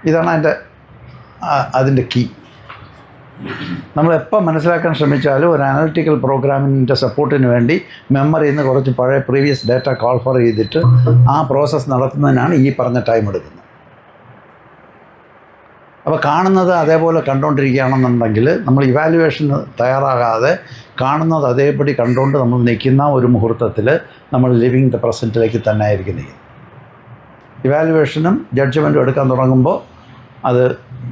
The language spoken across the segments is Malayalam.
ഇതാണ് അതിൻ്റെ കീ. നമ്മളെപ്പോൾ മനസ്സിലാക്കാൻ ശ്രമിച്ചാലും ഒരു അനലിറ്റിക്കൽ പ്രോഗ്രാമിൻ്റെ സപ്പോർട്ടിന് വേണ്ടി മെമ്മറിയിൽ നിന്ന് കുറച്ച് പഴയ പ്രീവിയസ് ഡാറ്റ കോൾ ഫോർ ചെയ്തിട്ട് ആ പ്രോസസ്സ് നടത്തുന്നതിനാണ് ഈ പറഞ്ഞ ടൈം എടുക്കുന്നത്. അപ്പോൾ കാണുന്നത് അതേപോലെ കണ്ടുകൊണ്ടിരിക്കുകയാണെന്നുണ്ടെങ്കിൽ നമ്മൾ ഇവാലുവേഷന് തയ്യാറാകാതെ കാണുന്നത് അതേപടി കണ്ടുകൊണ്ട് നമ്മൾ നിൽക്കുന്ന ഒരു മുഹൂർത്തത്തിൽ നമ്മൾ ലിവിങ് ദ പ്രസൻറ്റിലേക്ക് തന്നെ ആയിരിക്കും നിൽക്കുന്നത്. ഇവാലുവേഷനും ജഡ്ജ്മെൻറ്റും എടുക്കാൻ തുടങ്ങുമ്പോൾ അത്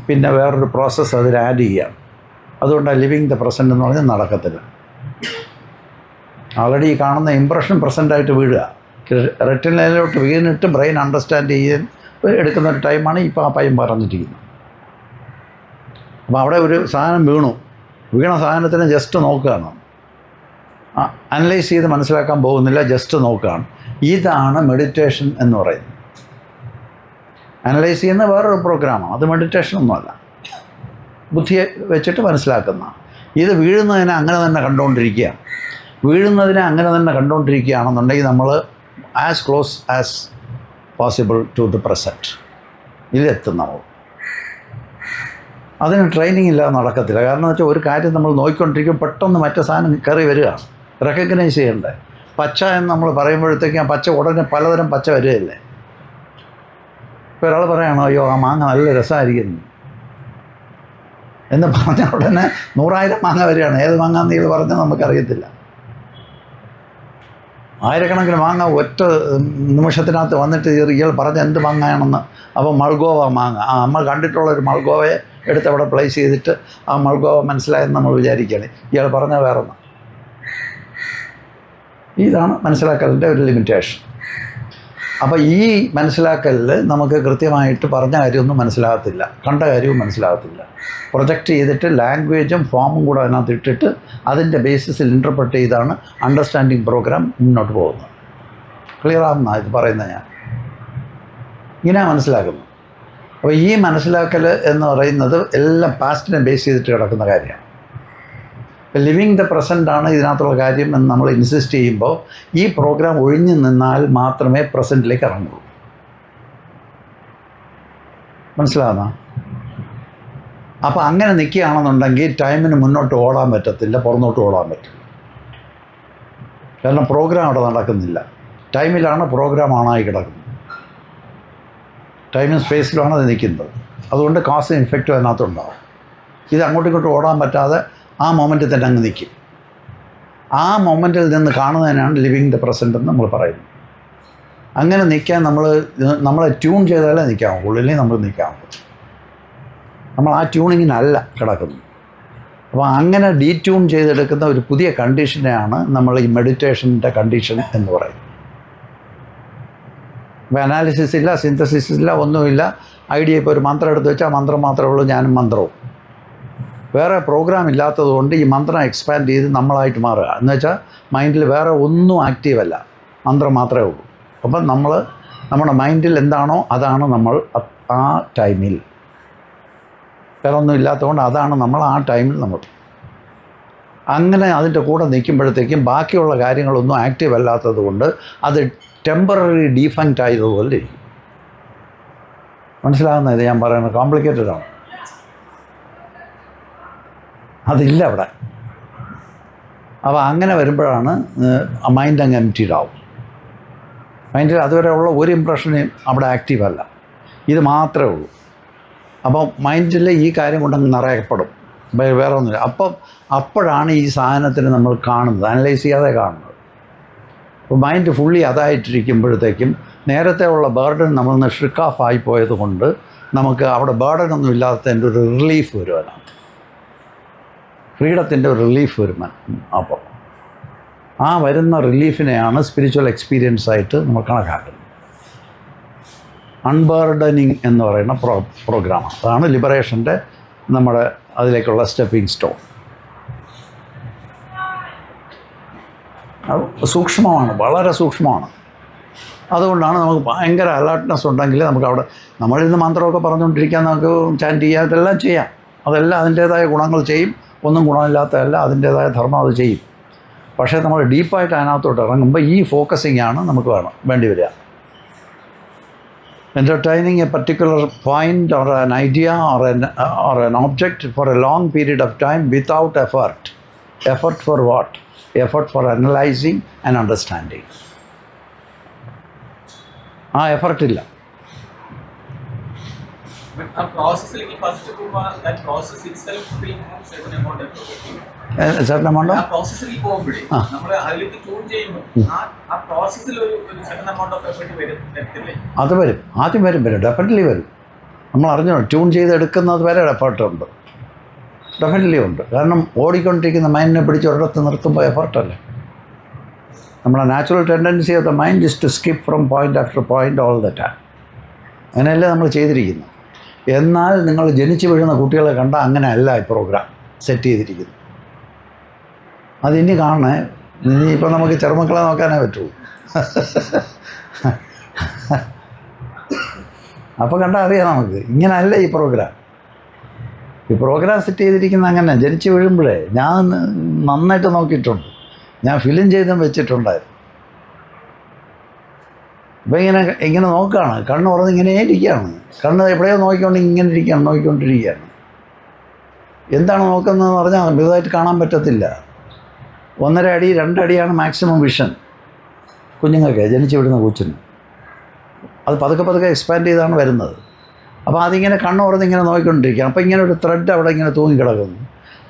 പിന്നെ വേറൊരു പ്രോസസ്സ് അതിൽ ആഡ് ചെയ്യാം. അതുകൊണ്ടാണ് ലിവിങ് ദ പ്രസൻറ്റ് എന്ന് പറഞ്ഞാൽ നടക്കത്തില്ല. ഓൾറെഡി ഈ കാണുന്ന ഇമ്പ്രഷൻ പ്രസൻറ്റായിട്ട് വീഴുക, റെറ്റിനയിലോട്ട് വീണിട്ട് ബ്രെയിൻ അണ്ടർസ്റ്റാൻഡ് ചെയ്യാൻ എടുക്കുന്ന ഒരു ടൈമാണ് ഇപ്പോൾ ആ പയ്യൻ പറഞ്ഞിരിക്കുന്നത്. അപ്പോൾ അവിടെ ഒരു സാധനം വീണ സാധനത്തിനെ ജസ്റ്റ് നോക്കുകയാണ്, അനലൈസ് ചെയ്ത് മനസ്സിലാക്കാൻ പോകുന്നില്ല, ജസ്റ്റ് നോക്കുകയാണ്. ഇതാണ് മെഡിറ്റേഷൻ എന്ന് പറയുന്നത്. അനലൈസ് ചെയ്യുന്ന വേറൊരു പ്രോഗ്രാമാണ്, അത് മെഡിറ്റേഷനൊന്നുമല്ല, ബുദ്ധിയെ വെച്ചിട്ട് മനസ്സിലാക്കുന്ന. ഇത് വീഴുന്നതിനെ അങ്ങനെ തന്നെ കണ്ടുകൊണ്ടിരിക്കുകയാണെന്നുണ്ടെങ്കിൽ നമ്മൾ as close as possible to the present ഇതിലെത്തും. നമ്മൾ അതിന് ട്രെയിനിങ് ഇല്ലാതെ നടക്കത്തില്ല. കാരണം എന്ന് വെച്ചാൽ ഒരു കാര്യം നമ്മൾ നോക്കിക്കൊണ്ടിരിക്കും, പെട്ടെന്ന് മറ്റേ സാധനം കയറി വരികയാണ്, റെക്കഗ്നൈസ് ചെയ്യണ്ടേ. പച്ച എന്ന് നമ്മൾ പറയുമ്പോഴത്തേക്കും ആ പച്ച ഉടനെ പലതരം പച്ച വരികയല്ലേ. ഇപ്പോൾ ഒരാൾ പറയണോ, അയ്യോ ആ മാങ്ങ നല്ല രസമായിരിക്കുന്നു എന്ന് പറഞ്ഞ ഉടനെ 100,000 മാങ്ങ വരികയാണ്. ഏത് മാങ്ങാന്ന് ഇത് പറഞ്ഞാൽ നമുക്കറിയത്തില്ല. ആയിരക്കണക്കിന് മാങ്ങ ഒറ്റ നിമിഷത്തിനകത്ത് വന്നിട്ട് ഇയാൾ പറഞ്ഞ എന്ത് മാങ്ങയാണെന്ന്. അപ്പോൾ മൾഗോവ മാങ്ങ, നമ്മൾ കണ്ടിട്ടുള്ളൊരു മൾഗോവയെ എടുത്ത് അവിടെ പ്ലേസ് ചെയ്തിട്ട് ആ മൾഗോവ മനസ്സിലായെന്ന് നമ്മൾ വിചാരിക്കുകയാണ്. ഇയാൾ പറഞ്ഞ വേറൊന്ന്. ഇതാണ് മനസ്സിലാക്കലിൻ്റെ ഒരു ലിമിറ്റേഷൻ. അപ്പോൾ ഈ മനസ്സിലാക്കലിൽ നമുക്ക് കൃത്യമായിട്ട് പറഞ്ഞ കാര്യമൊന്നും മനസ്സിലാകത്തില്ല, കണ്ട കാര്യവും മനസ്സിലാകത്തില്ല. പ്രൊജക്റ്റ് ചെയ്തിട്ട് ലാംഗ്വേജും ഫോമും കൂടെ അതിനകത്ത് ഇട്ടിട്ട് അതിൻ്റെ ബേസിസിൽ ഇൻ്റർപ്രറ്റ് ചെയ്താണ് അണ്ടർസ്റ്റാൻഡിങ് പ്രോഗ്രാം മുന്നോട്ട് പോകുന്നത്. ക്ലിയർ ആകുന്ന ഇത് പറയുന്നത് ഞാൻ ഇങ്ങനെ മനസ്സിലാക്കുന്നു. അപ്പോൾ ഈ മനസ്സിലാക്കൽ എന്ന് പറയുന്നത് എല്ലാം പാസ്റ്റിനെ ബേസ് ചെയ്തിട്ട് കിടക്കുന്ന കാര്യമാണ്. ഇപ്പോൾ ലിവിങ് ദ പ്രസൻ്റ് ആണ് ഇതിനകത്തുള്ള കാര്യം എന്ന് നമ്മൾ ഇൻസിസ്റ്റ് ചെയ്യുമ്പോൾ ഈ പ്രോഗ്രാം ഒഴിഞ്ഞു നിന്നാൽ മാത്രമേ പ്രസൻറ്റിലേക്ക് ഇറങ്ങുള്ളൂ. മനസ്സിലാകുന്ന? അപ്പോൾ അങ്ങനെ നിൽക്കുകയാണെന്നുണ്ടെങ്കിൽ ടൈമിന് മുന്നോട്ട് ഓടാൻ പറ്റത്തില്ല, പുറന്നോട്ട് ഓടാൻ പറ്റും. കാരണം പ്രോഗ്രാം അവിടെ നടക്കുന്നില്ല, ടൈമിലാണ് പ്രോഗ്രാം ഓണായി കിടക്കുന്നത്. ടൈമും സ്പേസിലുമാണ് അത് നിൽക്കുന്നത്. അതുകൊണ്ട് കോസും ഇഫക്റ്റും അതിനകത്തുണ്ടാവും. ഇത് അങ്ങോട്ടും ഇങ്ങോട്ടും ഓടാൻ പറ്റാതെ ആ മൊമെൻറ്റിൽ തന്നെ അങ്ങ് നിൽക്കും. ആ മൊമെൻറ്റിൽ നിന്ന് കാണുന്നതിനാണ് ലിവിങ് ദ പ്രസൻറ്റ് എന്ന് നമ്മൾ പറയുന്നത്. അങ്ങനെ നിൽക്കാൻ നമ്മളെ ട്യൂൺ ചെയ്താലേ നിൽക്കാൻ ഉള്ളിലേ നമ്മൾ നിൽക്കാൻ പറ്റും. നമ്മൾ ആ ട്യൂണിങ്ങിനല്ല കിടക്കുന്നത്. അപ്പോൾ അങ്ങനെ ഡീട്യൂൺ ചെയ്തെടുക്കുന്ന ഒരു പുതിയ കണ്ടീഷനെയാണ് നമ്മൾ ഈ മെഡിറ്റേഷൻ്റെ കണ്ടീഷൻ എന്ന് പറയുന്നത്. ഇപ്പോൾ അനാലിസിസ് ഇല്ല, സിന്തസിസ് ഇല്ല, ഒന്നുമില്ല. ഐഡിയ ഇപ്പോൾ ഒരു മന്ത്രം എടുത്ത് വെച്ചാൽ മന്ത്രം മാത്രമേ ഉള്ളൂ, ഞാനും മന്ത്രവും. വേറെ പ്രോഗ്രാം ഇല്ലാത്തതുകൊണ്ട് ഈ മന്ത്രം എക്സ്പാൻഡ് ചെയ്ത് നമ്മളായിട്ട് മാറുക എന്ന് വെച്ചാൽ മൈൻഡിൽ വേറെ ഒന്നും ആക്റ്റീവല്ല, മന്ത്രം മാത്രമേ ഉള്ളൂ. അപ്പം നമ്മുടെ മൈൻഡിൽ എന്താണോ അതാണ് നമ്മൾ ആ ടൈമിൽ. വേറെ ഒന്നും ഇല്ലാത്തതുകൊണ്ട് അതാണ് നമ്മൾ ആ ടൈമിൽ നമ്മൾ. അങ്ങനെ അതിൻ്റെ കൂടെ നിൽക്കുമ്പോഴത്തേക്കും ബാക്കിയുള്ള കാര്യങ്ങളൊന്നും ആക്റ്റീവ് അല്ലാത്തത് കൊണ്ട് അത് ടെമ്പററി ഡീഫങ്ക്റ്റ് ആയതുപോലെ ഇരിക്കും. മനസ്സിലാകുന്ന ഇത് ഞാൻ പറയുന്നത് കോംപ്ലിക്കേറ്റഡ് ആണ്. അതില്ല അവിടെ. അപ്പോൾ അങ്ങനെ വരുമ്പോഴാണ് മൈൻഡ് അങ്ങ് എംപ്റ്റീഡ് ആവും. മൈൻഡിൽ അതുവരെ ഉള്ള ഒരു ഇംപ്രഷനും അവിടെ ആക്റ്റീവ് അല്ല, ഇത് മാത്രമേ ഉള്ളൂ. അപ്പോൾ മൈൻഡിൽ ഈ കാര്യം കൊണ്ടങ്ങ് നിറയപ്പെടും, വേറെ ഒന്നുമില്ല. അപ്പോഴാണ് ഈ സാധനത്തിന് നമ്മൾ കാണുന്നത്, അനലൈസ് ചെയ്യാതെ കാണുന്നത്. അപ്പോൾ മൈൻഡ് ഫുള്ളി അതായിട്ടിരിക്കുമ്പോഴത്തേക്കും നേരത്തെ ഉള്ള ബേർഡൻ നമ്മളൊന്ന് ഷ്രിക്ക് ഓഫ് ആയി പോയത് കൊണ്ട് നമുക്ക് അവിടെ ബേർഡനൊന്നും ഇല്ലാത്തതിൻ്റെ ഒരു റിലീഫ് വരും, അതിനകത്ത് ഫ്രീഡത്തിൻ്റെ ഒരു റിലീഫ് വരും. അപ്പോൾ ആ വരുന്ന റിലീഫിനെയാണ് സ്പിരിച്വൽ എക്സ്പീരിയൻസ് ആയിട്ട് നമ്മൾ കണക്കാക്കുന്നത്. അൺബേർഡനിങ് എന്ന് പറയുന്ന പ്രോഗ്രാമാണ്. അതാണ് ലിബറേഷൻ്റെ നമ്മുടെ അതിലേക്കുള്ള സ്റ്റെപ്പിംഗ് സ്റ്റോൺ. സൂക്ഷ്മമാണ്, വളരെ സൂക്ഷ്മമാണ്. അതുകൊണ്ടാണ് നമുക്ക് ഭയങ്കര അലേർട്ട്നെസ് ഉണ്ടെങ്കിൽ നമുക്ക് അവിടെ നമ്മളിന്ന് മന്ത്രമൊക്കെ പറഞ്ഞുകൊണ്ടിരിക്കാൻ, നമുക്ക് ചാൻറ്റ് ചെയ്യാൻ, ഇതെല്ലാം ചെയ്യാം. അതെല്ലാം അതിൻ്റേതായ ഗുണങ്ങൾ ചെയ്യും. ഒന്നും ഗുണമില്ലാത്തതല്ല, അതിൻ്റേതായ ധർമ്മം അത് ചെയ്യും. പക്ഷേ നമ്മൾ ഡീപ്പായിട്ട് അതിനകത്തോട്ട് ഇറങ്ങുമ്പോൾ ഈ ഫോക്കസിങ് ആണ് നമുക്ക് വേണ്ടി വരിക. entertaining a particular point or an idea or an object for a long period of time without effort. Effort for what? Effort for analyzing and understanding. ആ എഫർട്ടില്ല. certain amount of അത് വരും, ആദ്യം വരും ഡെഫിനറ്റ്ലി വരും. നമ്മൾ അറിഞ്ഞോ ട്യൂൺ ചെയ്തെടുക്കുന്നത് വരെ എഫർട്ടുണ്ട്, ഡെഫിനറ്റ്ലി ഉണ്ട്. കാരണം ഓടിക്കൊണ്ടിരിക്കുന്ന മൈൻഡിനെ പിടിച്ച് ഒരിടത്ത് നിർത്തുമ്പോൾ എഫർട്ടല്ലേ. നമ്മുടെ natural tendency of the mind is to skip from point after point all the time. അങ്ങനെയല്ലേ നമ്മൾ ചെയ്തിരിക്കുന്നത്. എന്നാൽ നിങ്ങൾ ജനിച്ചു വീഴുന്ന കുട്ടികളെ കണ്ടാൽ അങ്ങനെയല്ല ഈ പ്രോഗ്രാം സെറ്റ് ചെയ്തിരിക്കുന്നത്. അതിനി കാണണേ. ഇനി ഇപ്പം നമുക്ക് ചെറുമക്കളെ നോക്കാനേ പറ്റുള്ളൂ. അപ്പോൾ കണ്ടാൽ അറിയാം നമുക്ക് ഇങ്ങനെയല്ല ഈ പ്രോഗ്രാം. ഈ പ്രോഗ്രാം സെറ്റ് ചെയ്തിരിക്കുന്ന അങ്ങനെ ജനിച്ചു വീഴുമ്പോഴേ ഞാൻ നന്നായിട്ട് നോക്കിയിട്ടുണ്ട്. ഞാൻ ഫിലിം ചെയ്തും വെച്ചിട്ടുണ്ടായിരുന്നു. ഇപ്പം ഇങ്ങനെ നോക്കുകയാണ്, കണ്ണ് തുറന്ന് ഇങ്ങനെ ഇരിക്കുകയാണ്. കണ്ണ് എവിടെയോ നോക്കിക്കൊണ്ടിരിക്കുകയാണ്. എന്താണ് നോക്കുന്നതെന്ന് പറഞ്ഞാൽ വലുതായിട്ട് കാണാൻ പറ്റത്തില്ല. 1.5 അടി 2 അടിയാണ് മാക്സിമം വിഷൻ കുഞ്ഞുങ്ങൾക്ക്, ജനിച്ചു വിടുന്ന കൊച്ചിന്. അത് പതുക്കെ എക്സ്പാൻഡ് ചെയ്താണ് വരുന്നത്. അപ്പോൾ അതിങ്ങനെ കണ്ണ് തുറന്ന് ഇങ്ങനെ നോക്കിക്കൊണ്ടിരിക്കുകയാണ്. അപ്പോൾ ഇങ്ങനെ ഒരു ത്രെഡ് അവിടെ ഇങ്ങനെ തൂങ്ങിക്കിടക്കുന്നു.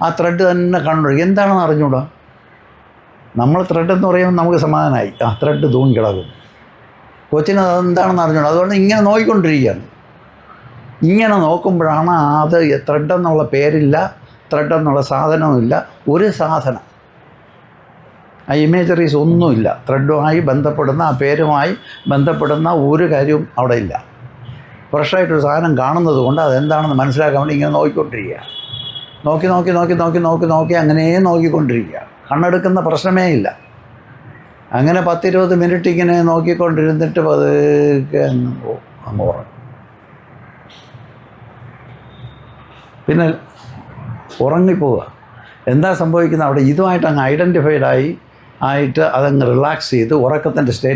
ആ ത്രെഡ് തന്നെ കണ്ണു എന്താണെന്ന് അറിഞ്ഞൂടാ. നമ്മൾ ത്രെഡ് എന്ന് പറയുമ്പോൾ നമുക്ക് സമാധാനമായി. ആ ത്രെഡ് തൂങ്ങിക്കിടക്കും. കൊച്ചിന് അതെന്താണെന്ന് അറിഞ്ഞൂടാ. അതുകൊണ്ട് ഇങ്ങനെ നോക്കിക്കൊണ്ടിരിക്കുകയാണ്. ഇങ്ങനെ നോക്കുമ്പോഴാണ് അത് ത്രെഡ് എന്നുള്ള പേരില്ല, ത്രെഡ് എന്നുള്ള സാധനവുമില്ല. ഒരു സാധനം, ആ ഇമേജറീസ് ഒന്നുമില്ല. ത്രെഡുമായി ബന്ധപ്പെടുന്ന, ആ പേരുമായി ബന്ധപ്പെടുന്ന ഒരു കാര്യവും അവിടെ ഇല്ല. ഫ്രഷായിട്ടൊരു സാധനം കാണുന്നത് കൊണ്ട് അതെന്താണെന്ന് മനസ്സിലാക്കാൻ വേണ്ടി ഇങ്ങനെ നോക്കിക്കൊണ്ടിരിക്കുക. നോക്കി അങ്ങനെ നോക്കിക്കൊണ്ടിരിക്കുക. കണ്ണെടുക്കുന്ന പ്രശ്നമേ ഇല്ല. അങ്ങനെ 10-20 മിനിറ്റ് ഇങ്ങനെ നോക്കിക്കൊണ്ടിരുന്നിട്ട് പതുക്കെ അങ്ങ് ഉറങ്ങും. പിന്നെ ഉറങ്ങിപ്പോവുക. എന്താ സംഭവിക്കുന്നത് അവിടെ? ഇതുമായിട്ട് അങ്ങ് ഐഡൻറ്റിഫൈഡ് ആയിട്ട് അതങ്ങ് റിലാക്സ് ചെയ്ത് ഉറക്കത്തിൻ്റെ സ്റ്റേറ്റ്